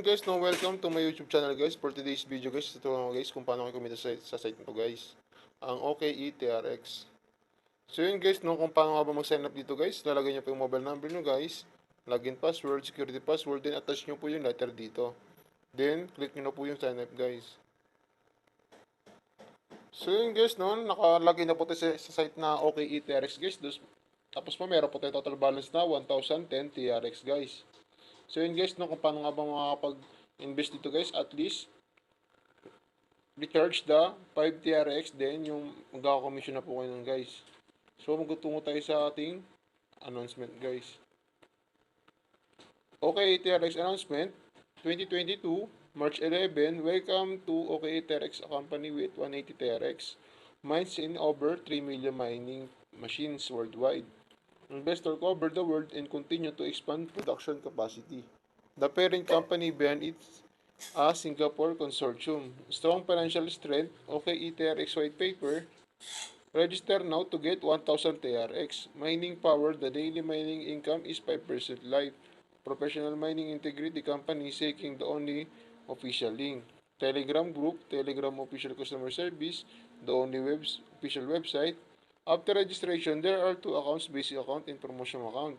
guys, no, welcome to my YouTube channel guys. For today's video guys, ito nga guys kung paano kayo kumita sa site nito guys. Ang OKETRX. So yun guys, no, kung paano nga ba mag-sign up dito guys, lalagay nyo po yung mobile number nyo guys, login password, security password, then attach nyo po yung letter dito. Then, click nyo na po yung sign up guys. So yun guys, no, nakalagin na po tayo sa site na OKETRX guys. Tapos po meron po tayo total balance na 1,010 TRX guys. So yun guys, no, kung paano nga ba makakapag-invest dito guys, at least recharge the 5 TRX, then yung magkaka-commission na po kayo nun guys. So magtutungo tayo sa ating announcement guys. Okay, TRX announcement 2022 March 11. Welcome to OK TRX, a company with 180 TRX mines in over 3 million mining machines worldwide. Investor cover the world and continue to expand production capacity. The parent company behind it a Singapore consortium. Strong financial strength, OKETRX white paper. Register now to get 1,000 TRX. Mining power, the daily mining income is 5% live. Professional mining integrity company seeking the only official link. Telegram group, Telegram official customer service, the only official website. After registration, there are two accounts, basic account and promotion account.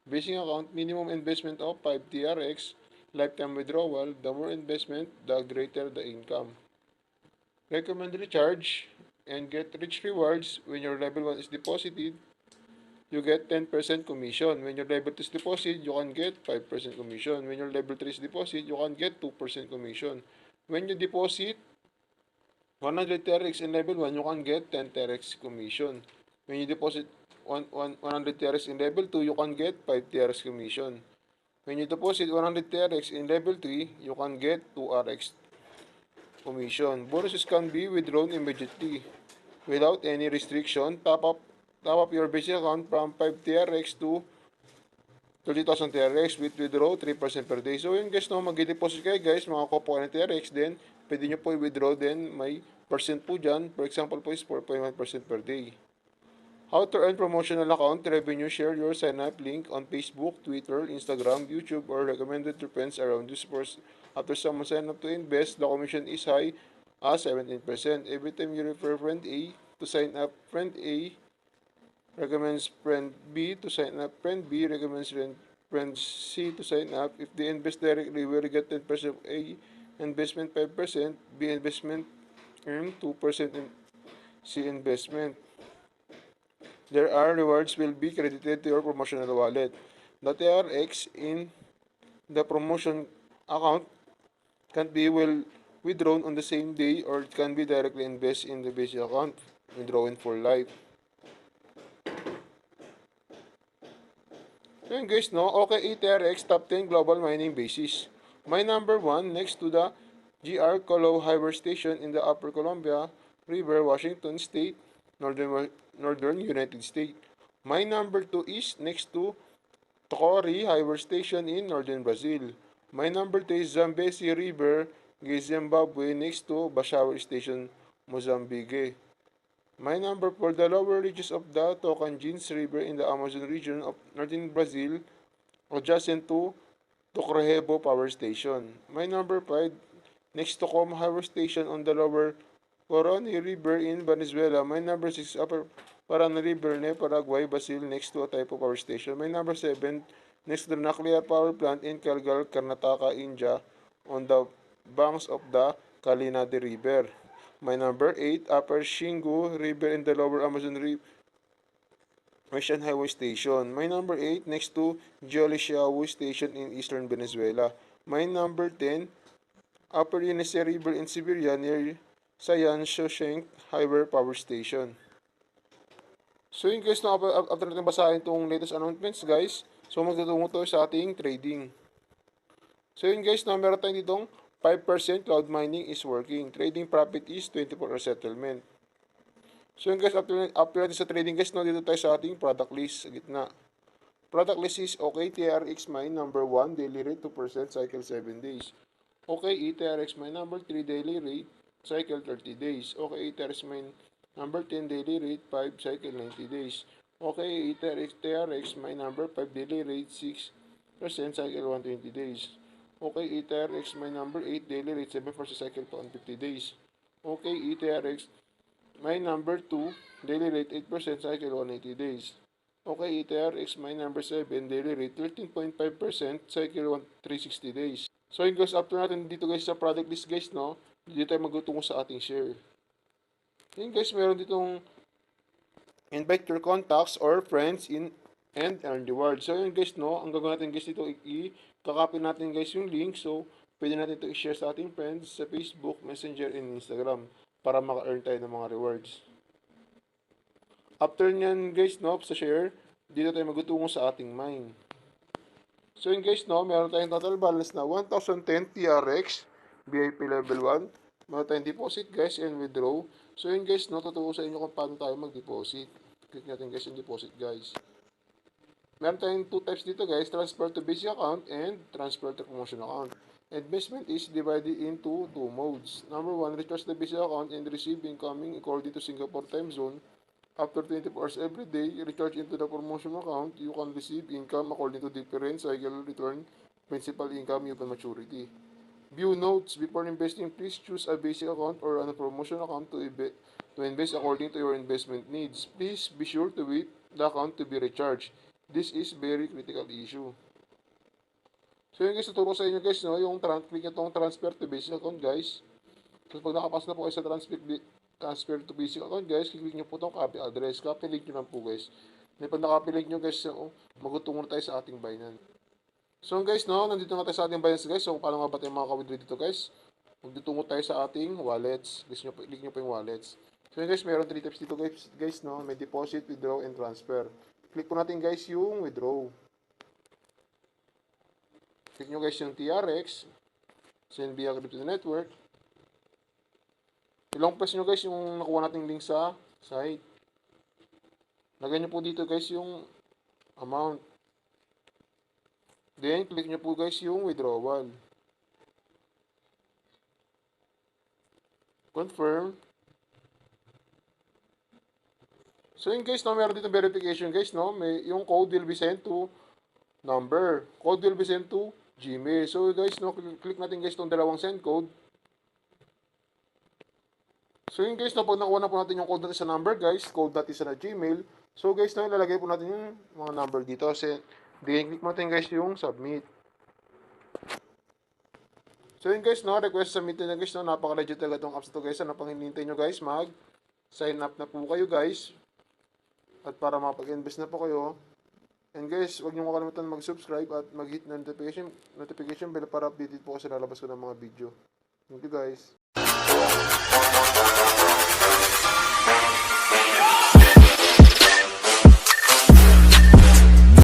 Basic account, minimum investment of 5 TRX, lifetime withdrawal, the more investment, the greater the income. Recommend recharge and get rich rewards. When your level 1 is deposited, you get 10% commission. When your level 2 is deposit, you can get 5% commission. When your level 3 is deposit, you can get 2% commission. When you deposit 100 TRX in level 1, you can get 10 TRX commission. When you deposit 100 TRX in level 2, you can get 5 TRX commission. When you deposit 100 TRX in level 3, you can get 2 RX commission. Bonuses can be withdrawn immediately without any restriction. Top up your basic account from 5 TRX to 30,000 TRX with withdraw 3% per day. So yun guys, no, mag-deposit kayo guys, makakuha po kayo ng TRX, then pwede nyo po i-withdraw, then may percent po dyan. For example po is 4.1% per day. How to earn promotional account revenue. Share your sign up link on Facebook, Twitter, Instagram, YouTube, or recommended to friends around this course. After someone sign up to invest, the commission is high as 17%. Every time you refer friend A to sign up, friend A recommends friend B to sign up, friend B recommends friend C to sign up. If they invest directly, we will get 10% A investment, 5%, B investment, earn 2% in C investment. There are rewards will be credited to your promotional wallet. The TRX in the promotion account can be withdrawn on the same day, or it can be directly invested in the basic account, withdrawn for life. So yun guys, no? OKETRX top 10 global mining bases. My number 1 next to the GR Colo Highway Station in the Upper Columbia River, Washington State, Northern United States. My number 2 is next to Tocori Highway Station in Northern Brazil. My number 3 is Zambezi River, Zimbabwe, next to Bashaw Station, Mozambique. My number 4, the lower reaches of the Tocantins River in the Amazon region of northern Brazil, adjacent to Tocrehebo Power Station. My number 5, next to Com Power Station on the lower Coroni River in Venezuela. My number 6, upper Parana River, Paraguay, Brazil, next to Ataypo Power Station. My number 7, next to the nuclear power plant in Kalgal, Karnataka, India, on the banks of the Kalinadi River. My number 8, Upper Shingu River in the lower Amazon River, Mission Highway Station. My number 8, next to Jolisiao Station in eastern Venezuela. My number 10, Upper Yenisei River in Siberia near Sayan Shoshenk Highway Power Station. So yun guys, after natin basahin itong latest announcements guys, so magtutungo to sa ating trading. So yun guys, meron tayong ditong 5% cloud mining is working. Trading profit is 24 settlement. So yun guys, after natin sa trading guys, dito tayo sa ating product list sa gitna. Product list is okay, TRX mine number 1, daily rate 2%, cycle 7 days. Okay, ETRX mine number 3, daily rate, cycle 30 days. Okay, ETRX mine number 10, daily rate 5, cycle 90 days. Okay, ETRX mine number 5, daily rate 6%, cycle 120 days. Okay, ETRX, my number 8, daily rate 7 for the cycle to on 50 days. Okay, ETRX, my number 2, daily rate 8%, cycle 180 days. Okay, ETRX, my number 7, daily rate 13.5%, cycle 360 days. So yun guys, after natin dito guys sa product list guys, no, dito tayo magtutungo sa ating share. Yun guys, meron ditong invite your contacts or friends in and earn reward. So yun guys, no, ang gagawin natin guys dito, i-copy natin guys yung link. So pwede natin ito i-share sa ating friends sa Facebook, Messenger, and Instagram para maka-earn tayo ng mga rewards. After nyan guys, no, sa share, dito tayo magtutungo sa ating mine. So yun guys, no, meron tayong total balance na 1,010 TRX, VIP level 1. Meron tayong deposit guys and withdraw. So yun guys, no, tuturo sa inyo kung paano tayo mag-deposit. Click natin guys yung deposit guys. Meron tayong two types dito guys, transfer to basic account and transfer to promotion account. Investment is divided into two modes. Number 1, recharge the basic account and receive incoming according to Singapore time zone. After 24 hours every day, recharge into the promotion account, you can receive income according to different cycle return, principal income upon maturity. View notes. Before investing, please choose a basic account or a promotion account to invest according to your investment needs. Please be sure to wait the account to be recharged. This is very critical issue. So yun guys, tuturo sa inyo guys, no, yung click itong transfer to basic account guys. So pag nakapasok na po kayo sa transfer to basic account guys, click nyo po itong copy address. Copy link nyo lang po guys. Then pag nakopy link nyo guys, so, magtutungo na tayo sa ating Binance. So guys, no, nandito na tayo sa ating Binance guys. So paano nga ba tayo makaka-withdraw dito guys? Magtutungo tayo sa ating wallets. Click nyo po yung wallets. So yun guys, meron 3 types dito guys, no. May deposit, withdraw, and transfer. Click po natin guys yung withdraw. Click nyo guys yung TRX. Send via Crypto Network. Ilong press nyo guys yung nakuha nating link sa site. Lagay nyo po dito guys yung amount. Then, click nyo po guys yung withdrawal. Confirm. So yun guys, no, meron dito verification guys, no. Yung code will be sent to number. Code will be sent to Gmail. So guys, no, click natin guys itong dalawang send code. So yun guys, no, pag nakuha na po natin yung code natin sa number guys, code natin sa Gmail. So guys, no, ilalagay po natin yung mga number dito. Then click natin guys yung submit. So yun guys, no, request submit na guys, no, napaka-legit talaga itong apps to guys. Ano pang hinihintay nyo guys, sign up na po kayo guys. At para makapag-invest na po kayo. And guys, huwag niyo makalimutan mag-subscribe at mag-hit na notification bell para updated po kasi lalabas ko ng mga video. Thank you guys.